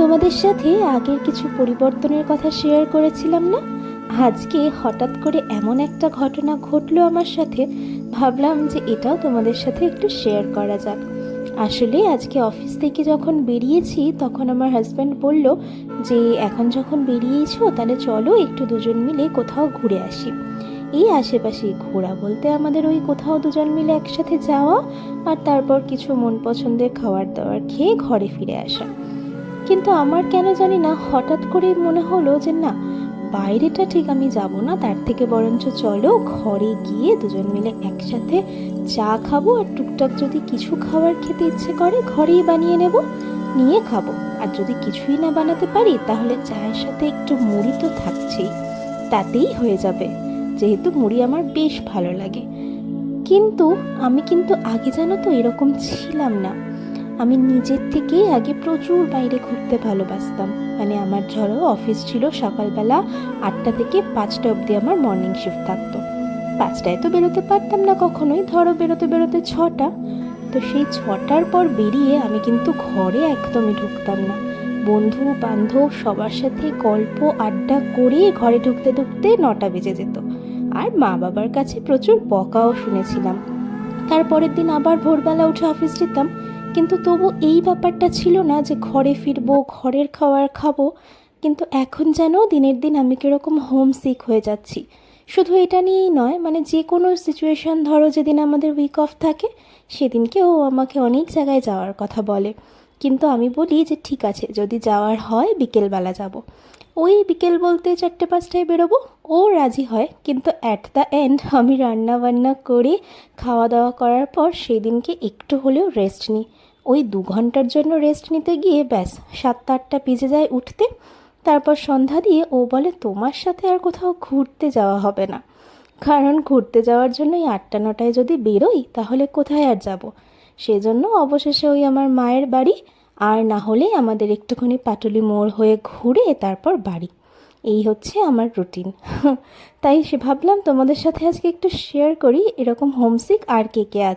তোমাদের সাথে আগের কিছু পরিবর্তনের কথা শেয়ার করেছিলাম না? আজকে হঠাৎ করে এমন একটা ঘটনা ঘটলো আমার সাথে, ভাবলাম যে এটাও তোমাদের সাথে একটু শেয়ার করা যাক। আসলে আজকে অফিস থেকে যখন বেরিয়েছি তখন আমার হাজব্যান্ড বলল যে এখন যখন বেরিয়েছো তাহলে চলো একটু দুজন মিলে কোথাও ঘুরে আসি। এই আশেপাশে ঘোরা বলতে আমাদের ওই কোথাও দুজন মিলে একসাথে যাওয়া আর তারপর কিছু মন পছন্দের খাবার দাবার খেয়ে ঘরে ফিরে আসা। কিন্তু আমার কেন জানি না হঠাৎ করে মনে হলো যে না, বাইরেটা ঠিক আমি যাব না, তার থেকে বরঞ্চ চলো ঘরে গিয়ে দুজন মিলে একসাথে চা খাবো, আর টুকটাক যদি কিছু খাবার খেতে ইচ্ছে করে ঘরেই বানিয়ে নেব, নিয়ে খাবো। আর যদি কিছুই না বানাতে পারি তাহলে চায়ের সাথে একটু মুড়ি তো থাকছেই, তাতেই হয়ে যাবে, যেহেতু মুড়ি আমার বেশ ভালো লাগে। কিন্তু আমি কিন্তু আগে জানো তো এরকম ছিলাম না। আমি নিজের থেকেই আগে প্রচুর বাইরে ঘুরতে ভালোবাসতাম। মানে আমার ধরো অফিস ছিল সকালবেলা 8টা থেকে 5টা অবধি আমার মর্নিং শিফট থাকতো। 5টায় তো বেরোতে পারতাম না কখনোই, ধরো বেরোতে বেরোতে 6টা। তো সেই 6টার পর বেরিয়ে আমি কিন্তু ঘরে একদমই ঢুকতাম না। বন্ধু বান্ধব সবার সাথে গল্প আড্ডা করে ঘরে ঢুকতে ঢুকতে 9টা বেজে যেত। আর মা বাবার কাছে প্রচুর বকাও শুনেছিলাম। তারপরের দিন আবার ভোরবেলা উঠে অফিস যেতাম, কিন্তু তবু এই ব্যাপারটা ছিল না যে ঘরে ফিরবো, ঘরের খাবার খাবো। কিন্তু এখন যেন দিনের দিন আমি কীরকম হোম সিক হয়ে যাচ্ছি। শুধু এটা নিয়েই নয়, মানে যে কোনো সিচুয়েশান, ধরো যেদিন আমাদের উইক অফ থাকে সেদিনকে ও আমাকে অনেক জায়গায় যাওয়ার কথা বলে, কিন্তু আমি বলি যে ঠিক আছে, যদি যাওয়ার হয় বিকেলবেলা যাব। ওই বিকেল বলতে 4টে 5টায় বেরোবো, ও রাজি হয়, কিন্তু অ্যাট দ্য এন্ড আমি রান্না বান্না করে খাওয়া দাওয়া করার পর সেই দিনকে একটু হলেও রেস্ট নিই। ওই 2 ঘন্টার জন্য রেস্ট নিতে গিয়ে ব্যাস 7টা 8টা বেজে যায় উঠতে। তারপর সন্ধ্যা দিয়ে ও বলে তোমার সাথে আর কোথাও ঘুরতে যাওয়া হবে না, কারণ ঘুরতে যাওয়ার জন্য এই 8টা 9টায় যদি বেরোই তাহলে কোথায় আর যাব। সেজন্য অবশেষে ওই আমার মায়ের বাড়ি, আর না হলে আমাদের একটুখানি পাটুলি মোড় হয়ে ঘুরে তারপর বাড়ি। এই হচ্ছে আমার রুটিন। তাই ভাবলাম তোমাদের সাথে আজকে একটু শেয়ার করি এরকম হোমসিক আর কে কে আছে।